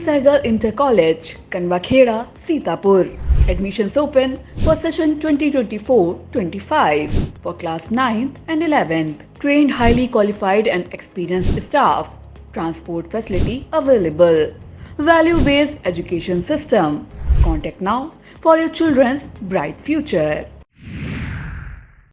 Sehgal Inter College, Kanwakheda, Sitapur. Admissions open for session 2024-25 for class 9th and 11th. Trained, highly qualified and experienced staff. Transport facility available. Value-based education system. Contact now for your children's bright future.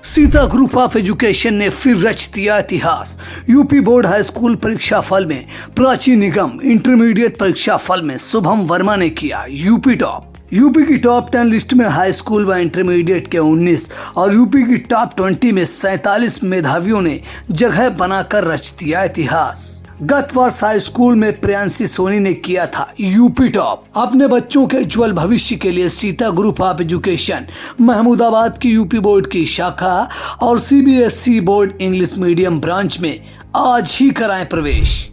Sita group of education ने फिर रच दिया इतिहास। UP board high school परीक्षा फल में प्राची निगम, intermediate परीक्षा फल में शुभम वर्मा ने किया यूपी टॉप। यूपी की टॉप 10 लिस्ट में हाई स्कूल व इंटरमीडिएट के 19 और यूपी की टॉप 20 में 47 मेधावियों ने जगह बनाकर रच दिया इतिहास। गत वर्ष हाई स्कूल में प्रियांशी सोनी ने किया था यूपी टॉप। अपने बच्चों के उज्जवल भविष्य के लिए Sita group of education Mahmudabad की यूपी बोर्ड की शाखा और CBSE board English medium branch में आज ही कराएं प्रवेश।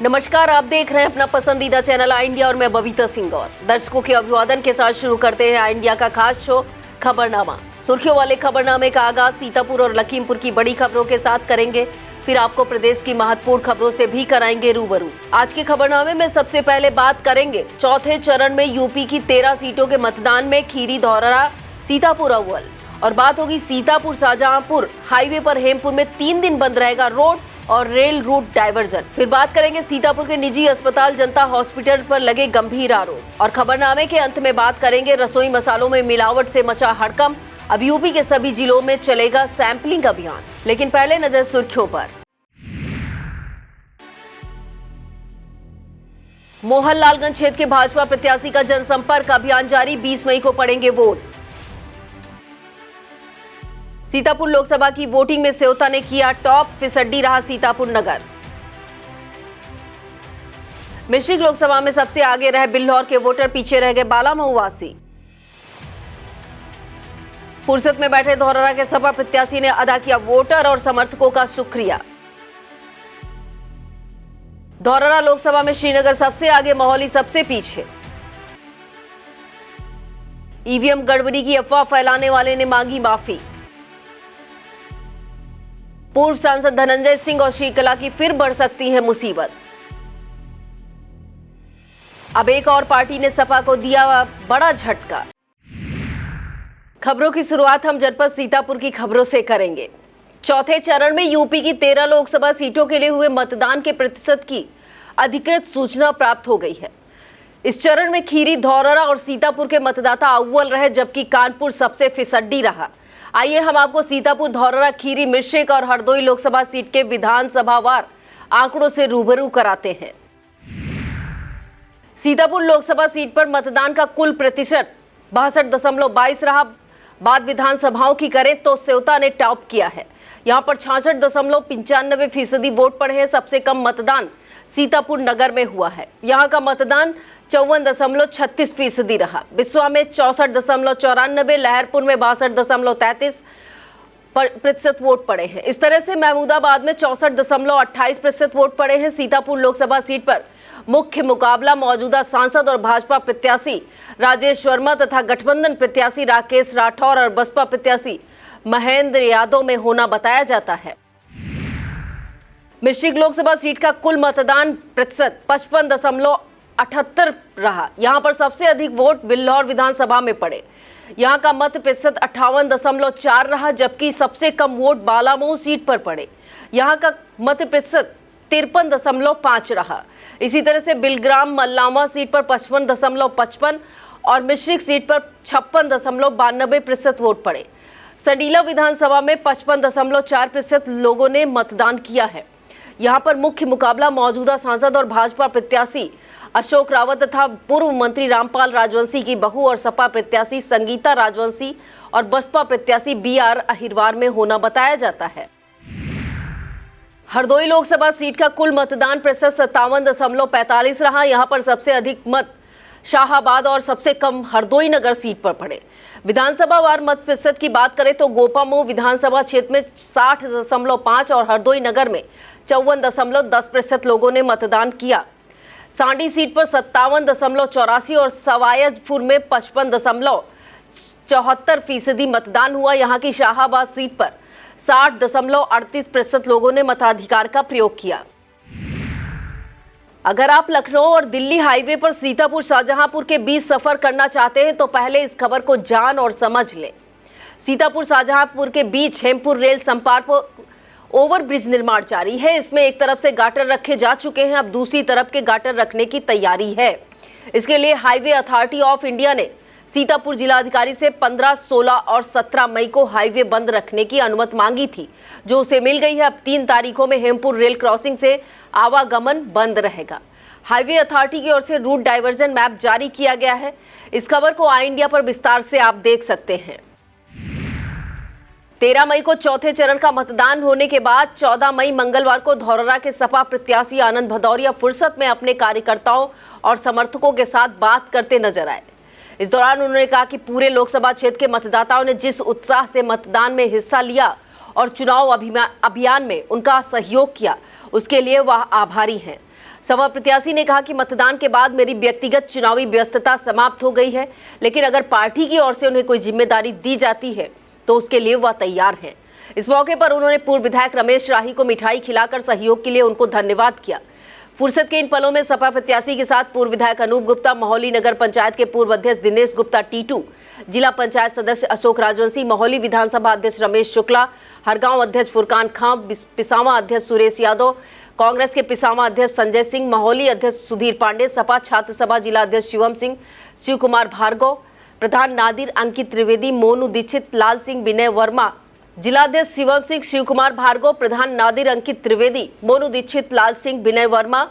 नमस्कार, आप देख रहे हैं अपना पसंदीदा चैनल आई इंडिया और मैं बबीता सिंह। और दर्शकों के अभिवादन के साथ शुरू करते हैं आई इंडिया का खास शो खबरनामा। सुर्खियों वाले खबरनामे का आगाज सीतापुर और लखीमपुर की बड़ी खबरों के साथ करेंगे, फिर आपको प्रदेश की महत्वपूर्ण खबरों से भी कराएंगे रूबरू। आज के खबरनामे में सबसे पहले बात करेंगे चौथे चरण में यूपी की 13 सीटों के मतदान में खीरी धौरहरा सीतापुर अव्वल। और बात होगी सीतापुर शाहजहांपुर हाईवे पर हेमपुर में 3 दिन बंद रहेगा रोड और रेल रूट डाइवर्जन। फिर बात करेंगे सीतापुर के निजी अस्पताल जनता हॉस्पिटल पर लगे गंभीर आरोप। और खबरनामे के अंत में बात करेंगे रसोई मसालों में मिलावट से मचा हड़कंप। अब यूपी के सभी जिलों में चलेगा सैंपलिंग अभियान। लेकिन पहले नजर सुर्खियों पर। मोहनलालगंज क्षेत्र के भाजपा प्रत्याशी का जनसंपर्क अभियान जारी, 20 मई को पड़ेंगे वोट। सीतापुर लोकसभा की वोटिंग में सेवता ने किया टॉप, फिसड्डी रहा सीतापुर नगर। मिश्रिक लोकसभा में सबसे आगे रहे बिल्हौर के वोटर, पीछे रह गए बालामऊ वासी। फुर्सत में बैठे धौरहरा के सपा प्रत्याशी ने अदा किया वोटर और समर्थकों का शुक्रिया। धौरहरा लोकसभा में श्रीनगर सबसे आगे, मोहाली सबसे पीछे। ईवीएम गड़बड़ी की अफवाह फैलाने वाले ने मांगी माफी। पूर्व सांसद धनंजय सिंह और श्रीकला की फिर बढ़ सकती है मुसीबत। अब एक और पार्टी ने सपा को दिया बड़ा झटका। खबरों की शुरुआत हम जनपद सीतापुर की खबरों से करेंगे। चौथे चरण में यूपी की 13 लोकसभा सीटों के लिए हुए मतदान के प्रतिशत की अधिकृत सूचना प्राप्त हो गई है। इस चरण में खीरी, धौरहरा और सीतापुर के मतदाता अव्वल रहे, जबकि कानपुर सबसे फिसड्डी रहा। आइए हम आपको सीतापुर, धौरहरा, खीरी, मिश्रिक और हरदोई लोकसभा सीट के विधानसभावार आंकड़ों से रूबरू कराते हैं। सीतापुर लोकसभा सीट पर मतदान का कुल प्रतिशत 62.22 रहा। बात विधानसभाओं की करें तो सेवता ने टॉप किया है। यहाँ पर 66.95% वोट पड़े हैं। सबसे कम मतदान सीतापुर नगर में हुआ है। यहाँ का मतदान 54.36% रहा। बिस्वा में 64.94, लहरपुर में 62.33% वोट पड़े हैं। इस तरह से महमूदाबाद में 64.28% वोट पड़े हैं। सीतापुर लोकसभा सीट पर मुख्य मुकाबला मौजूदा सांसद और भाजपा प्रत्याशी राजेश वर्मा तथा गठबंधन प्रत्याशी राकेश राठौर और बसपा प्रत्याशी महेंद्र यादव में होना बताया जाता है। मिश्रिक लोकसभा सीट का कुल मतदान प्रतिशत 55.78 रहा। यहाँ पर सबसे अधिक वोट बिल्हौर विधानसभा में पड़े। यहाँ का मत प्रतिशत 58.4 रहा, जबकि सबसे कम वोट बालामऊ सीट पर पड़े। यहाँ का मत प्रतिशत 53.5 रहा। इसी तरह से बिलग्राम मल्लामा सीट पर 55.55 और मिश्रिक सीट पर 56.92% वोट पड़े। संडीला विधानसभा में 55.4% लोगों ने मतदान किया है। यहाँ पर मुख्य मुकाबला मौजूदा सांसद और भाजपा प्रत्याशी अशोक रावत तथा पूर्व मंत्री रामपाल राजवंशी की बहू और सपा प्रत्याशी संगीता राजवंशी और बसपा प्रत्याशी BR अहिरवार में होना बताया जाता है। हरदोई लोकसभा सीट का कुल मतदान प्रतिशत 57.45 रहा। यहाँ पर सबसे अधिक मत शाहाबाद और सबसे कम हरदोई नगर सीट पर पड़े। विधानसभा वार मत प्रतिशत की बात करें तो गोपामऊ विधानसभा क्षेत्र में 60.5 और हरदोई नगर में 54.10% लोगों ने मतदान किया। सांडी सीट पर 57.84 और सवायजपुर में 55.74% मतदान हुआ। यहाँ की शाहाबाद सीट पर 60.38% लोगों ने मताधिकार का प्रयोग किया। अगर आप लखनऊ और दिल्ली हाईवे पर सीतापुर शाहजहांपुर के बीच सफर करना चाहते हैं तो पहले इस खबर को जान और समझ लें। सीतापुर शाहजहांपुर के बीच हेमपुर रेल संपर्क ओवरब्रिज निर्माण जारी है। इसमें एक तरफ से गाटर रखे जा चुके हैं, अब दूसरी तरफ के गाटर रखने की तैयारी है। इसके लिए हाईवे अथॉरिटी ऑफ इंडिया ने सीतापुर जिलाधिकारी से 15, 16 और 17 मई को हाईवे बंद रखने की अनुमति मांगी थी, जो उसे मिल गई है। अब 3 तारीखों में हेमपुर रेल क्रॉसिंग से आवागमन बंद रहेगा। हाईवे अथॉरिटी की ओर से रूट डाइवर्जन मैप जारी किया गया है। इस खबर को आई इंडिया पर विस्तार से आप देख सकते हैं। 13 मई को चौथे चरण का मतदान होने के बाद 14 मई मंगलवार को धौरहरा के सपा प्रत्याशी आनंद भदौरिया फुर्सत में अपने कार्यकर्ताओं और समर्थकों के साथ बात करते नजर आए। इस दौरान उन्होंने कहा कि पूरे लोकसभा क्षेत्र के मतदाताओं ने जिस उत्साह से मतदान में हिस्सा लिया और चुनाव अभियान में उनका सहयोग किया, उसके लिए वह आभारी हैं। सपा प्रत्याशी ने कहा कि मतदान के बाद मेरी व्यक्तिगत चुनावी व्यस्तता समाप्त हो गई है, लेकिन अगर पार्टी की ओर से उन्हें कोई जिम्मेदारी दी जाती है तो उसके लिए वह तैयार हैं। इस मौके पर उन्होंने पूर्व विधायक रमेश राही को मिठाई खिलाकर सहयोग के लिए उनको धन्यवाद किया। फुर्सत के इन पलों में सपा प्रत्याशी के साथ पूर्व विधायक अनूप गुप्ता, मोहाली नगर पंचायत के पूर्व अध्यक्ष दिनेश गुप्ता टीटू, जिला पंचायत सदस्य अशोक राजवंशी, मोहाली विधानसभा अध्यक्ष रमेश शुक्ला, हरगांव अध्यक्ष फुरकान खां, पिसावा अध्यक्ष सुरेश यादव, कांग्रेस के पिसावा अध्यक्ष संजय सिंह, मोहाली अध्यक्ष सुधीर पांडे, सपा छात्र सभा जिला अध्यक्ष शिवम सिंह, शिव कुमार भार्गव, प्रधान नादिर अंकित त्रिवेदी, मोनू दीक्षित, लाल सिंह, विनय वर्मा, जिलाध्यक्ष शिवम सिंह, शिव कुमार भार्गव, प्रधान नादिर अंकित त्रिवेदी, मोनू दीक्षित, लाल सिंह, विनय वर्मा,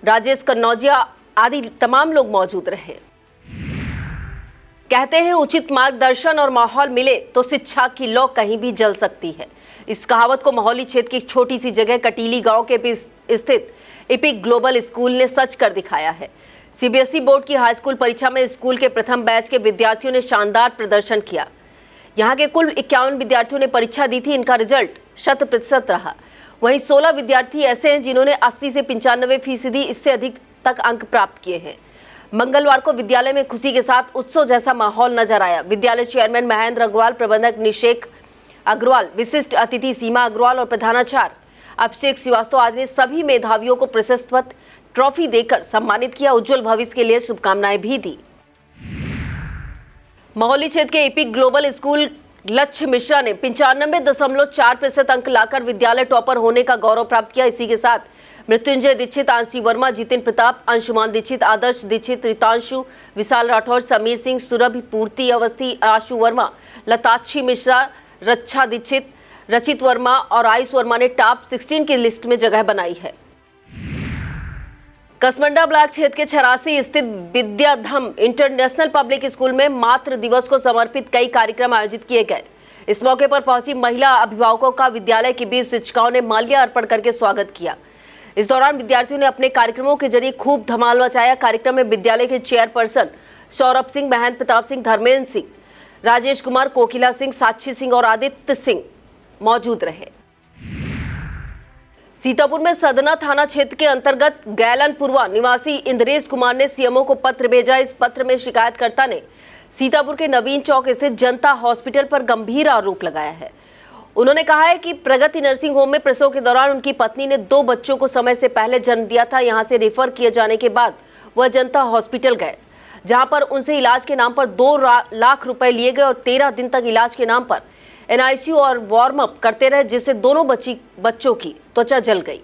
राजेश कन्नौजिया आदि तमाम लोग मौजूद रहे। कहते हैं उचित मार्गदर्शन और माहौल मिले तो शिक्षा की लौ कहीं भी जल सकती है। इस कहावत को मोहाली क्षेत्र की एक छोटी सी जगह कटीली गांव के स्थित इपिक ग्लोबल स्कूल ने सच कर दिखाया है। सीबीएसई बोर्ड की हाई स्कूल परीक्षा में स्कूल के प्रथम बैच के विद्यार्थियों ने शानदार प्रदर्शन किया। यहाँ के कुल 51 विद्यार्थियों ने परीक्षा दी थी। इनका रिजल्ट 100% रहा। वहीं 16 विद्यार्थी ऐसे हैं जिन्होंने 80 से 95% इससे अधिक तक अंक प्राप्त किए हैं। मंगलवार को विद्यालय में खुशी के साथ उत्सव जैसा माहौल नजर आया। विद्यालय चेयरमैन महेंद्र अग्रवाल, प्रबंधक निशेख अग्रवाल, विशिष्ट अतिथि सीमा अग्रवाल और प्रधानाचार्य अभिषेक श्रीवास्तव आदि ने सभी मेधावियों को प्रशस्ति पत्र, ट्रॉफी देकर सम्मानित किया। उज्जवल भविष्य के लिए शुभकामनाएं भी दी। मोहाली क्षेत्र के एपिक ग्लोबल स्कूल लक्ष्य मिश्रा ने 95.4% अंक लाकर विद्यालय टॉपर होने का गौरव प्राप्त किया। इसी के साथ मृत्युंजय दीक्षित, आंशी वर्मा, जितिन प्रताप, अंशुमान दीक्षित, आदर्श दीक्षित, रितांशु, विशाल राठौर, समीर सिंह, सुरभि पूर्ति अवस्थी, आशु वर्मा, लताक्षी मिश्रा, रक्षा दीक्षित, रचित वर्मा और आयुष वर्मा ने टॉप 16 की लिस्ट में जगह बनाई है। कसमंडा ब्लॉक क्षेत्र के 86 स्थित विद्याधम इंटरनेशनल पब्लिक स्कूल में मातृ दिवस को समर्पित कई कार्यक्रम आयोजित किए गए। इस मौके पर पहुंची महिला अभिभावकों का विद्यालय के बीच शिक्षिकाओं ने माल्या अर्पण करके स्वागत किया। इस दौरान विद्यार्थियों ने अपने कार्यक्रमों के जरिए खूब धमाल मचाया। कार्यक्रम में विद्यालय के चेयरपर्सन सौरभ सिंह, महेंद्र प्रताप सिंह, धर्मेंद्र सिंह, राजेश कुमार, कोकिला सिंह, साक्षी सिंह और आदित्य सिंह मौजूद रहे। सीतापुर में सदना थाना क्षेत्र के अंतर्गत गैलनपुरवा निवासी इंद्रेश कुमार ने सीएमओ को पत्र भेजा। इस पत्र में शिकायतकर्ता ने सीतापुर के नवीन चौक स्थित जनता हॉस्पिटल पर गंभीर आरोप लगाया है। उन्होंने कहा है कि प्रगति नर्सिंग होम में प्रसव के दौरान उनकी पत्नी ने 2 बच्चों को समय से पहले जन्म दिया था। यहां से रेफर किए जाने के बाद वह जनता हॉस्पिटल गए, जहां पर उनसे इलाज के नाम पर 2 लाख रुपए लिए गए और 13 दिन तक इलाज के नाम पर NICU और वार्म अप करते रहे, जिससे दोनों बच्चों की त्वचा जल गई।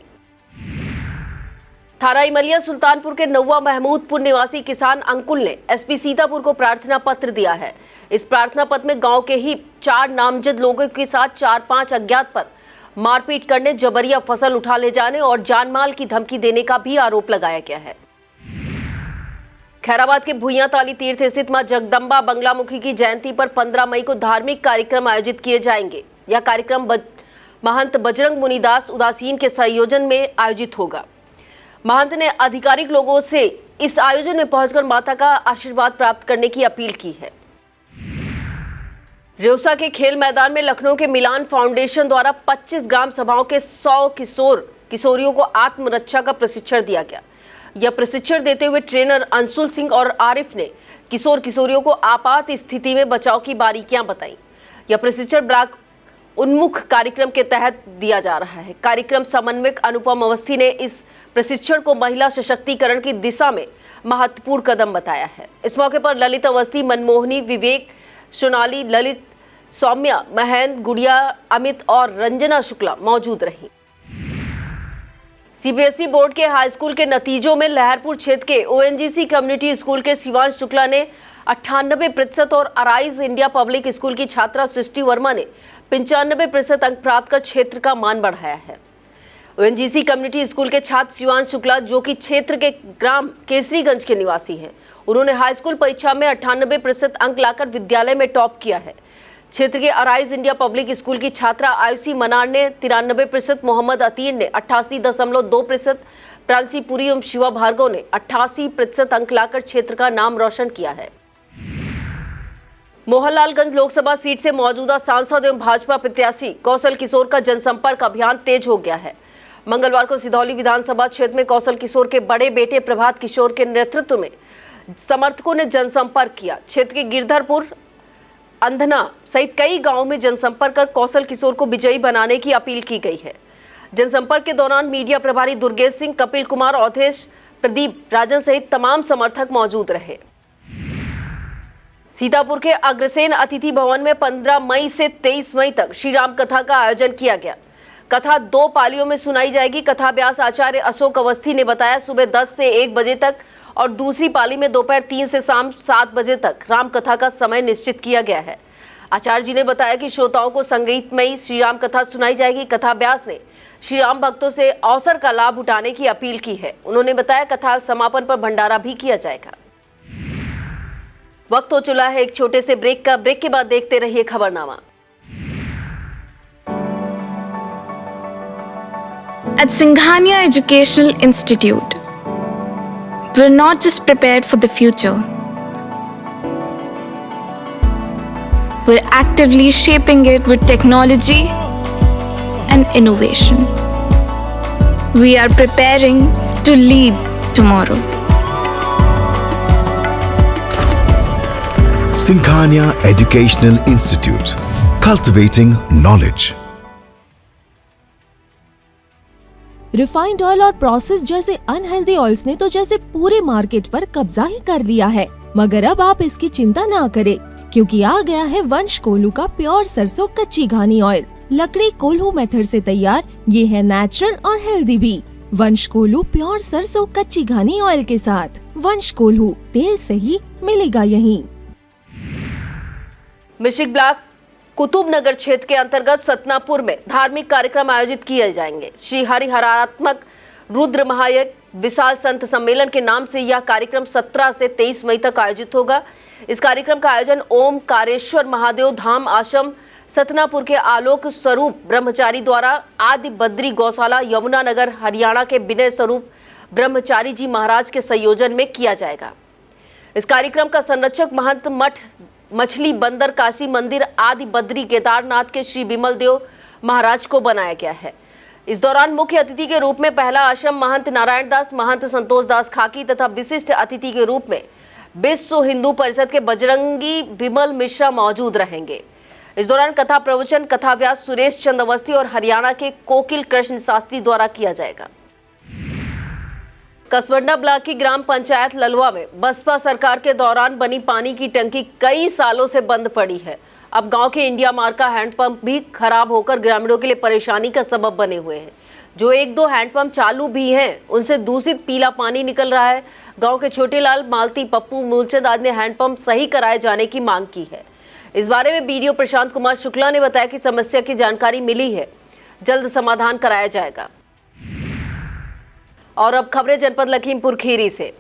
थाना इमलिया सुल्तानपुर के नौवा महमूदपुर निवासी किसान अंकुल ने SP सीतापुर को प्रार्थना पत्र दिया है। इस प्रार्थना पत्र में गांव के ही 4 नामजद लोगों के साथ 4-5 अज्ञात पर मारपीट करने, जबरिया फसल उठा ले जाने और जानमाल की धमकी देने का भी आरोप लगाया गया है। खैराबाद के भुइयाताली तीर्थ स्थित मां जगदम्बा बंगलामुखी की जयंती पर 15 मई को धार्मिक कार्यक्रम आयोजित किए जाएंगे। यह कार्यक्रम महंत बजरंग मुनिदास उदासीन के संयोजन में आयोजित होगा। महंत ने आधिकारिक लोगों से इस आयोजन में पहुंचकर माता का आशीर्वाद प्राप्त करने की अपील की है। रेउसा के खेल मैदान में लखनऊ के मिलान फाउंडेशन द्वारा 25 ग्राम सभाओं के 100 किशोरियों को आत्मरक्षा का प्रशिक्षण दिया गया। यह प्रशिक्षण देते हुए ट्रेनर अंशुल सिंह और आरिफ ने किशोरियों को आपात स्थिति में बचाव की बारीकियां बताई। यह प्रशिक्षण ब्लॉक उन्मुख कार्यक्रम के तहत दिया जा रहा है। कार्यक्रम समन्वयक अनुपम अवस्थी ने इस प्रशिक्षण को महिला सशक्तिकरण की दिशा में महत्वपूर्ण कदम बताया है। इस मौके पर ललित अवस्थी, मनमोहनी, विवेक, सोनाली, ललित, सौम्या, महेंद्र, गुड़िया, अमित और रंजना शुक्ला मौजूद रही। सीबीएसई बोर्ड के हाई स्कूल के नतीजों में लहरपुर क्षेत्र के ओएनजीसी कम्युनिटी स्कूल के शिवांश शुक्ला ने 98% और अराइज इंडिया पब्लिक स्कूल की छात्रा सृष्टि वर्मा ने 95% अंक प्राप्त कर क्षेत्र का मान बढ़ाया है। ओएनजीसी कम्युनिटी स्कूल के छात्र शिवांश शुक्ला, जो कि क्षेत्र के ग्राम केसरीगंज के निवासी हैं, उन्होंने हाई स्कूल परीक्षा में 98% अंक लाकर विद्यालय में टॉप किया है। क्षेत्र के अराइज इंडिया पब्लिक स्कूल की छात्रा आयुषी मनार ने 93%, मोहम्मद अतीर ने 88.2%, प्रांशी पुरी एवं शिवा भार्गव ने 88% अंक लाकर क्षेत्र का नाम रोशन किया है। मोहनलालगंज लोकसभा सीट से मौजूदा सांसद एवं भाजपा प्रत्याशी कौशल किशोर का जनसंपर्क अभियान तेज हो गया है। मंगलवार को सिधौली विधानसभा क्षेत्र में कौशल किशोर के बड़े बेटे प्रभात किशोर के नेतृत्व में समर्थकों ने जनसंपर्क किया। क्षेत्र के गिरधरपुर, अंधना सहित कई गांवों में जनसंपर्क कर कौशल किशोर को विजयी बनाने की अपील की गई है। जनसंपर्क के दौरान मीडिया प्रभारी दुर्गेश सिंह, कपिल कुमार, अवधेश, प्रदीप, राजन सहित तमाम समर्थक मौजूद रहे। सीतापुर के अग्रसेन अतिथि भवन में 15 मई से 23 मई तक श्री राम कथा का आयोजन किया गया। कथा 2 पालियों में सुनाई जाएगी। कथा व्यास आचार्य अशोक अवस्थी ने बताया, सुबह 10 से 1 बजे तक और दूसरी पाली में दोपहर 3 से शाम 7 बजे तक राम कथा का समय निश्चित किया गया है। आचार्य जी ने बताया कि श्रोताओं को संगीतमयी श्री राम कथा सुनाई जाएगी। कथा व्यास ने श्री राम भक्तों से अवसर का लाभ उठाने की अपील की है। उन्होंने बताया कथा समापन पर भंडारा भी किया जाएगा। वक्त हो चला है एक छोटे से ब्रेक का। ब्रेक के बाद देखते रहिए खबरनामा। At Singhania Educational Institute, we're not just prepared for the future, we're actively shaping it with technology and innovation. We are preparing to lead tomorrow. Singhania Educational Institute, cultivating knowledge. Refined oil और process जैसे unhealthy oils ने तो जैसे पूरे market पर कब्जा ही कर लिया है, मगर अब आप इसकी चिंता ना करें, क्योंकि आ गया है वंश कोल्हू का प्योर सरसों कच्ची घानी ऑयल। लकड़ी कोल्हू मेथड से तैयार, ये है नेचुरल और हेल्दी भी। वंश कोल्हू प्योर सरसों कच्ची घानी ऑयल के साथ। वंश कोल्हू, तेल सही मिलेगा यहीं। मिश्रिक ब्लॉक कुतुबनगर क्षेत्र के अंतर्गत सतनापुर में धार्मिक कार्यक्रम आयोजित किए जाएंगे। श्री हरिहरात्मक रुद्र महायज्ञ विशाल संत सम्मेलन के नाम से यह कार्यक्रम 17 से 23 मई तक आयोजित होगा। इस कार्यक्रम का आयोजन ओमकारेश्वर महादेव धाम आश्रम सतनापुर के आलोक स्वरूप ब्रह्मचारी द्वारा आदि बद्री गौशाला यमुनानगर हरियाणा के विनय स्वरूप ब्रह्मचारी जी महाराज के संयोजन में किया जाएगा। इस कार्यक्रम का संरक्षक महंत मठ मछली बंदर काशी मंदिर आदि बद्री केदारनाथ के श्री विमल देव महाराज को बनाया गया है। इस दौरान मुख्य अतिथि के रूप में पहला आश्रम महंत नारायण दास, महंत संतोष दास खाकी तथा विशिष्ट अतिथि के रूप में विश्व हिंदू परिषद के बजरंगी विमल मिश्रा मौजूद रहेंगे। इस दौरान कथा प्रवचन, कथा व्यास सुरेश चंद अवस्थी और हरियाणा के कोकिल कृष्ण शास्त्री द्वारा किया जाएगा। कसवंडा ब्लॉक की ग्राम पंचायत ललवा में बसपा सरकार के दौरान बनी पानी की टंकी कई सालों से बंद पड़ी है। अब गांव के इंडिया मार्क का हैंडपंप भी खराब होकर ग्रामीणों के लिए परेशानी का सबब बने हुए हैं। जो 1-2 हैंडपंप चालू भी हैं, उनसे दूषित पीला पानी निकल रहा है। गांव के छोटे लाल, मालती, पप्पू, मूलचंद आदि ने हैंडपंप सही कराए जाने की मांग की है। इस बारे में बीडीओ प्रशांत कुमार शुक्ला ने बताया कि समस्या की जानकारी मिली है, जल्द समाधान कराया जाएगा। और अब खबरें जनपद लखीमपुर खीरी से।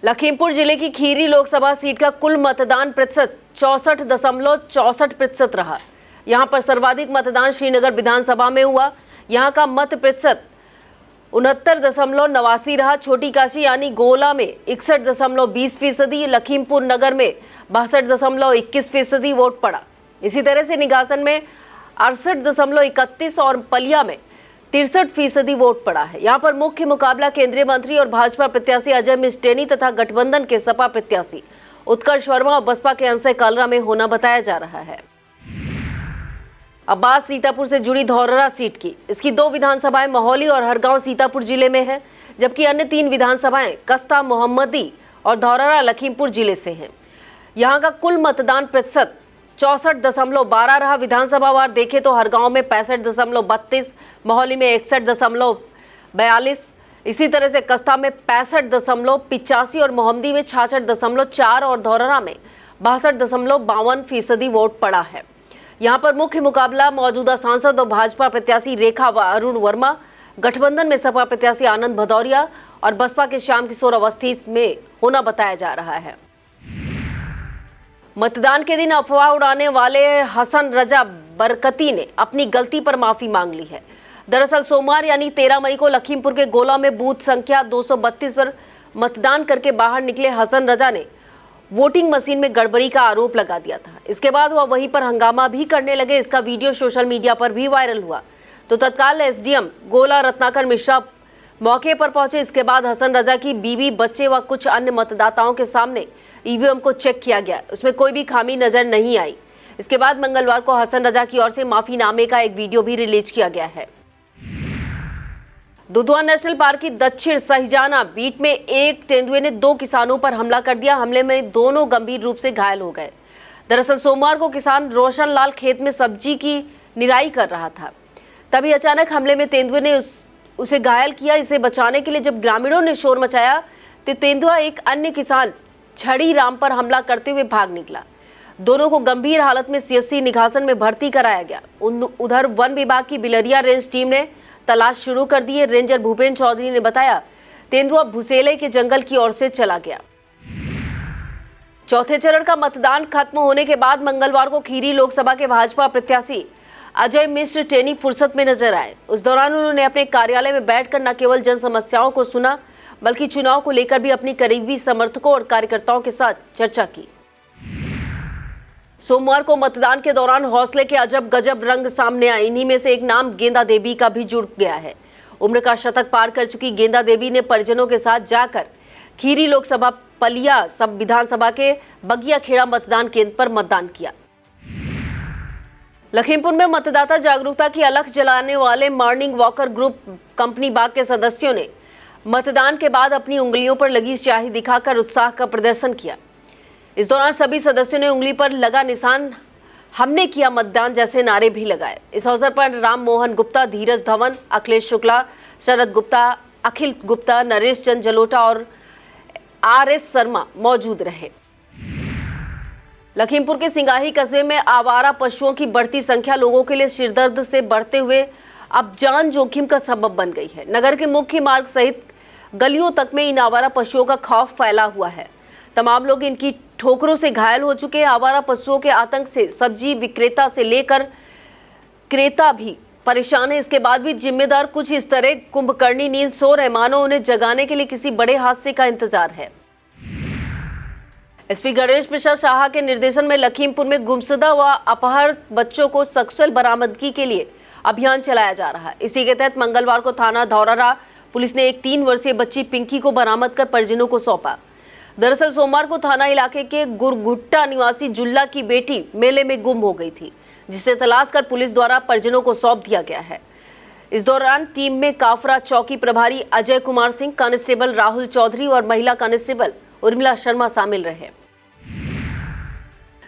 लखीमपुर जिले की खीरी लोकसभा सीट का कुल मतदान प्रतिशत 64.64% रहा। यहां पर सर्वाधिक मतदान श्रीनगर विधानसभा में हुआ। यहां का मत प्रतिशत 69.89 रहा। छोटी काशी यानी गोला में 61.20%, लखीमपुर नगर में 62.21% वोट पड़ा। इसी तरह से निगासन में 68.31 और पलिया में 63% वोट पड़ा है। यहाँ पर मुख्य मुकाबला केंद्रीय मंत्री और भाजपा प्रत्याशी अजय मिस्टेनी तथा गठबंधन के सपा प्रत्याशी उत्कर्ष वर्मा और बसपा के अंशय कालरा में होना बताया जा रहा है। अब बात सीतापुर से जुड़ी धौरहरा सीट की। इसकी 2 विधानसभाएं मौहली और हरगांव सीतापुर जिले में है, जबकि अन्य 3 विधानसभाएं कस्ता, मोहम्मदी और धौरहरा लखीमपुर जिले से हैं। यहां का कुल मतदान प्रतिशत 64.12 रहा। विधानसभा वार देखें तो हरगांव में 65.32, मौहली में 61.42, इसी तरह से कस्ता में 65.85 और मोहम्मदी में 66.4 और धौरहरा में 62.52% वोट पड़ा है। यहां पर मुख्य मुकाबला मौजूदा सांसद और भाजपा प्रत्याशी रेखा व अरुण वर्मा, गठबंधन में सपा प्रत्याशी आनंद भदौरिया और बसपा के श्याम किशोर अवस्थी में होना बताया जा रहा है। मतदान के दिन अफवाह उड़ाने वाले हसन रजा बरकती ने अपनी गलती पर माफी मांग ली है। दरअसल सोमवार यानी 13 मई को लखीमपुर के गोला में बूथ संख्या 232 पर मतदान करके बाहर निकले हसन रजा ने वोटिंग मशीन में गड़बड़ी का आरोप लगा दिया था। इसके बाद वह वहीं पर हंगामा भी करने लगे। इसका वीडियो सोशल मीडिया पर भी वायरल हुआ तो तत्काल एसडीएम गोला रत्नाकर मिश्रा मौके पर पहुंचे। इसके बाद हसन रजा की बीवी, बच्चे व कुछ अन्य मतदाताओं के सामने ईवीएम को चेक किया गया। उसमें कोई भी खामी नजर नहीं आई। इसके बाद मंगलवार को हसन रजा की ओर से माफीनामे का एक वीडियो भी रिलीज किया गया है। दुधवा नेशनल पार्क की दक्षिण सहिजाना बीट में एक तेंदुए ने 2 किसानों पर हमला कर दिया। हमले में दोनों गंभीर रूप से घायल हो गए। दरअसल सोमवार को किसान रोशन लाल खेत में सब्जी की निराई कर रहा था, तभी अचानक हमले में तेंदुए ने उसे घायल किया। इसे बचाने के लिए जब ग्रामीणों ने शोर मचाया तो तेंदुआ एक अन्य किसान छड़ी राम पर हमला करते हुए भाग निकला। दोनों को गंभीर हालत में सीएससी निघासन में भर्ती कराया गया। उधर वन विभाग की बिलरिया रेंज टीम ने तलाश शुरू कर दी है। रेंजर भूपेन चौधरी ने बताया तेंदुआ भुसेले के जंगल की ओर से चला गया। चौथे चरण का मतदान खत्म होने के बाद मंगलवार को खीरी लोकसभा के भाजपा प्रत्याशी अजय मिश्र टेनी फुर्सत में नजर आए। उस दौरान उन्होंने अपने कार्यालय में बैठकर न केवल जन समस्याओं को सुना, बल्कि चुनाव को लेकर भी अपनी करीबी समर्थकों और कार्यकर्ताओं के साथ चर्चा की। सोमवार को मतदान के दौरान हौसले के अजब गजब रंग सामने आए। इन्हीं में से एक नाम गेंदा देवी का भी जुड़ गया है। उम्र का शतक पार कर चुकी गेंदा देवी ने परिजनों के साथ जाकर खीरी लोकसभा पलिया सब विधानसभा के बगिया खेड़ा मतदान केंद्र पर मतदान किया। लखीमपुर में मतदाता जागरूकता की अलख जलाने वाले मॉर्निंग वॉकर ग्रुप कंपनी बाग के सदस्यों ने मतदान के बाद अपनी उंगलियों पर लगी स्याही दिखाकर उत्साह का प्रदर्शन किया। इस दौरान सभी सदस्यों ने उंगली पर लगा निशान हमने किया मतदान जैसे नारे भी लगाए। इस अवसर पर राम मोहन गुप्ता, धीरज धवन, अखिलेश शुक्ला, शरद गुप्ता, अखिल गुप्ता, नरेश चंद जलोटा और आरएस शर्मा मौजूद रहे। लखीमपुर के सिंगाही कस्बे में आवारा पशुओं की बढ़ती संख्या लोगों के लिए सिरदर्द से बढ़ते हुए अब जान जोखिम का सबब बन गई है। नगर के मुख्य मार्ग सहित गलियों तक में इन आवारा पशुओं का खौफ फैला हुआ है। तमाम लोग इनकी ठोकरों से घायल हो चुके हैं। आवारा पशुओं के आतंक से सब्जी विक्रेता से लेकर क्रेता भी परेशान है। इसके बाद भी जिम्मेदार कुछ इस तरह कुंभकर्णी नींद सो रहे, मानो उन्हें जगाने के लिए किसी बड़े हादसे का इंतजार है। एसपी गणेश प्रसाद शाह के निर्देशन में लखीमपुर में गुमशुदा व अपहृत बच्चों को सकुशल बरामदगी के लिए अभियान चलाया जा रहा है। इसी के तहत मंगलवार को थाना धौरहरा पुलिस ने एक 3 वर्षीय बच्ची पिंकी को बरामद कर परिजनों को सौंपा। दरअसल सोमवार को थाना इलाके के गुरगुट्टा निवासी जुल्ला की बेटी मेले में गुम हो गई थी, जिसे तलाश कर पुलिस द्वारा परिजनों को सौंप दिया गया है। इस दौरान टीम में काफरा चौकी प्रभारी अजय कुमार सिंह, कांस्टेबल राहुल चौधरी और महिला कांस्टेबल उर्मिला शर्मा शामिल रहे।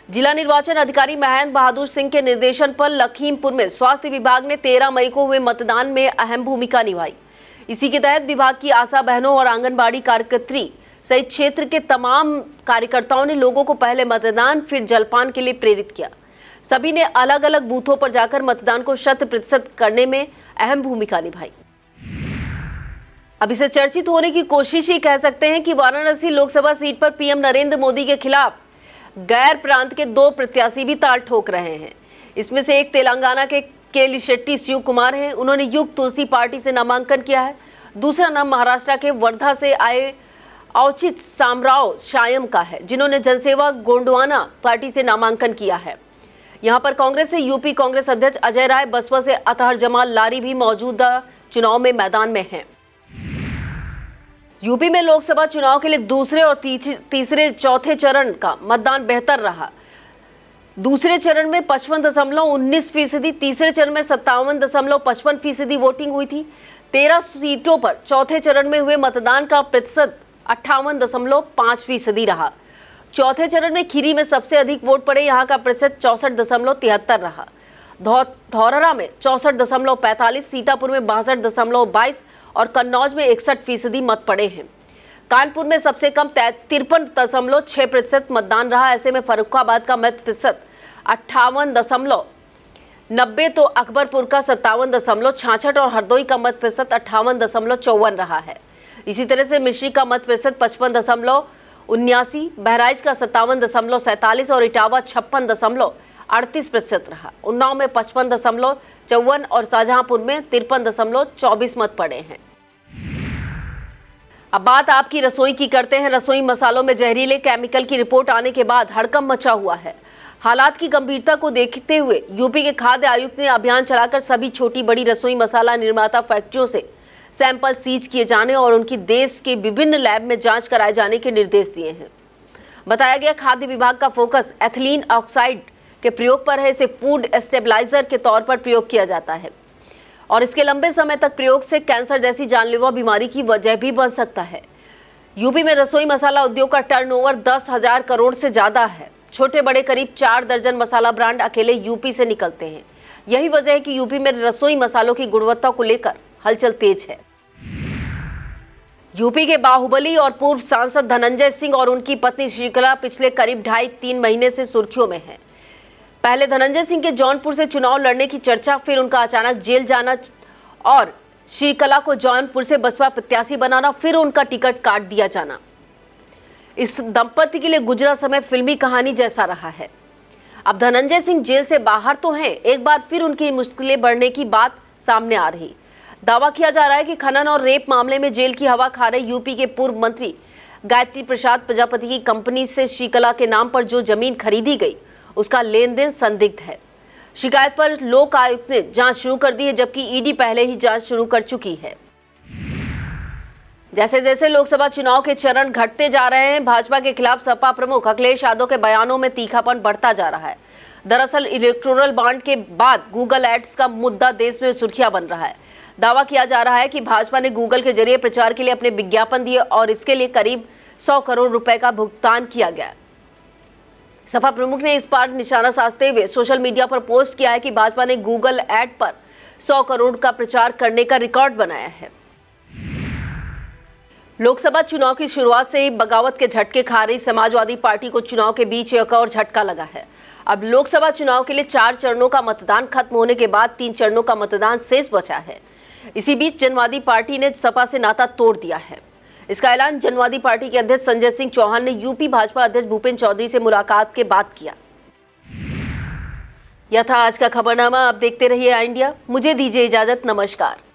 जिला निर्वाचन अधिकारी महेंद्र बहादुर सिंह के निर्देशन पर लखीमपुर में स्वास्थ्य विभाग ने 13 मई को हुए मतदान में अहम भूमिका निभाई। इसी के तहत विभाग की आशा बहनों और आंगनबाड़ी कार्यकर्त्री सहित क्षेत्र के तमाम कार्यकर्ताओं ने लोगों को पहले मतदान फिर जलपान के लिए प्रेरित किया। सभी ने अलग अलग बूथों पर जाकर मतदान को 100% करने में अहम भूमिका निभाई। अब इसे चर्चित होने की कोशिश ही कह सकते हैं कि वाराणसी लोकसभा सीट पर पीएम नरेंद्र मोदी के खिलाफ गैर प्रांत के 2 प्रत्याशी भी ताल ठोक रहे हैं। इसमें से एक तेलंगाना के केलिशेट्टी शिव कुमार हैं, उन्होंने युग तुलसी पार्टी से नामांकन किया है। दूसरा नाम महाराष्ट्र के वर्धा से आए औचित सामराव शायम का है, जिन्होंने जनसेवा गोंडवाना पार्टी से नामांकन किया है। यहां पर कांग्रेस से यूपी कांग्रेस अध्यक्ष अजय राय, बसपा से अतहर जमाल लारी भी मौजूदा चुनाव में मैदान में हैं। यूपी में लोकसभा चुनाव के लिए दूसरे और तीसरे चौथे चरण का मतदान बेहतर रहा। दूसरे चरण में 55.19%, तीसरे चरण में 57.55% वोटिंग हुई थी। 13 सीटों पर चौथे चरण में हुए मतदान का प्रतिशत 58.5% रहा। चौथे चरण में खीरी में सबसे अधिक वोट पड़े, यहाँ का प्रतिशत 64.73 रहा। धौरहरा में 64.45, सीतापुर में 62.22 और कन्नौज में 61% मत पड़े हैं। कानपुर में सबसे कम 53.6% मतदान रहा। ऐसे में फर्रुखाबाद का मत प्रतिशत 58.90 तो अकबरपुर का 57.66 और हरदोई का मत प्रतिशत 58.54 रहा है। इसी तरह से मिश्री का मत प्रतिशत 55.79, बहराइच का 57.47 और इटावा 56.38% रहा। उन्नाव में 55.54 और शाहजहांपुर में 53.24 मत पड़े हैं। अब बात आपकी रसोई की करते हैं। रसोई मसालों में जहरीले केमिकल की रिपोर्ट आने के बाद हड़कंप मचा हुआ है। हालात की गंभीरता को देखते हुए यूपी के खाद्य आयुक्त ने अभियान चलाकर सभी छोटी बड़ी रसोई मसाला निर्माता फैक्ट्रियों से सैंपल सीज किए जाने और उनकी देश के विभिन्न लैब में जांच कराए जाने के निर्देश दिए हैं। बताया गया खाद्य विभाग का फोकस एथिलीन ऑक्साइड के प्रयोग पर है। इसे फूड स्टेबलाइजर के तौर पर प्रयोग किया जाता है और इसके लंबे समय तक प्रयोग से कैंसर जैसी जानलेवा बीमारी की वजह भी बन सकता है। यूपी में रसोई मसाला उद्योग का टर्नओवर 10,000 करोड़ से ज्यादा है। छोटे बड़े करीब 4 दर्जन मसाला ब्रांड अकेले यूपी से निकलते हैं। यही वजह है कि यूपी में रसोई मसालों की गुणवत्ता को लेकर हलचल तेज है। यूपी के बाहुबली और पूर्व सांसद धनंजय सिंह और उनकी पत्नी श्रीकला पिछले करीब 2.5-3 महीने से सुर्खियों में है। पहले धनंजय सिंह के जौनपुर से चुनाव लड़ने की चर्चा, फिर उनका अचानक जेल जाना और श्रीकला को जौनपुर से बसपा प्रत्याशी बनाना, फिर उनका टिकट काट दिया जाना। इस दंपति के लिए गुजरा समय फिल्मी कहानी जैसा रहा है। अब धनंजय सिंह जेल से बाहर तो हैं, एक बार फिर उनकी मुश्किलें बढ़ने की बात सामने आ रही। दावा किया जा रहा है कि खनन और रेप मामले में जेल की हवा खा रहे यूपी के पूर्व मंत्री गायत्री प्रसाद प्रजापति की कंपनी से श्रीकला के नाम पर जो जमीन खरीदी गई उसका लेन देन संदिग्ध है। शिकायत पर लोक आयुक्त ने जांच शुरू कर दी है, जबकि ईडी पहले ही जांच शुरू कर चुकी है। जैसे जैसे लोकसभा चुनाव के चरण घटते जा रहे हैं, भाजपा के खिलाफ सपा प्रमुख अखिलेश यादव के बयानों में तीखापन बढ़ता जा रहा है। दरअसल इलेक्टोरल बॉन्ड के बाद गूगल एड्स का मुद्दा देश में सुर्खियां बन रहा है। दावा किया जा रहा है कि भाजपा ने गूगल के जरिए प्रचार के लिए अपने विज्ञापन दिए और इसके लिए करीब 100 करोड़ रुपए का भुगतान किया गया। सपा प्रमुख ने इस पर निशाना साधते हुए सोशल मीडिया पर पोस्ट किया है कि भाजपा ने गूगल एड पर 100 करोड़ का प्रचार करने का रिकॉर्ड बनाया है। लोकसभा चुनाव की शुरुआत से ही बगावत के झटके खा रही समाजवादी पार्टी को चुनाव के बीच एक और झटका लगा है। अब लोकसभा चुनाव के लिए 4 चरणों का मतदान खत्म होने के बाद 3 चरणों का मतदान शेष बचा है। इसी बीच जनवादी पार्टी ने सपा से नाता तोड़ दिया है। इसका ऐलान जनवादी पार्टी के अध्यक्ष संजय सिंह चौहान ने यूपी भाजपा अध्यक्ष भूपेंद्र चौधरी से मुलाकात के बाद किया। यह था आज का खबरनामा। आप देखते रहिए इंडिया। मुझे दीजिए इजाजत। नमस्कार।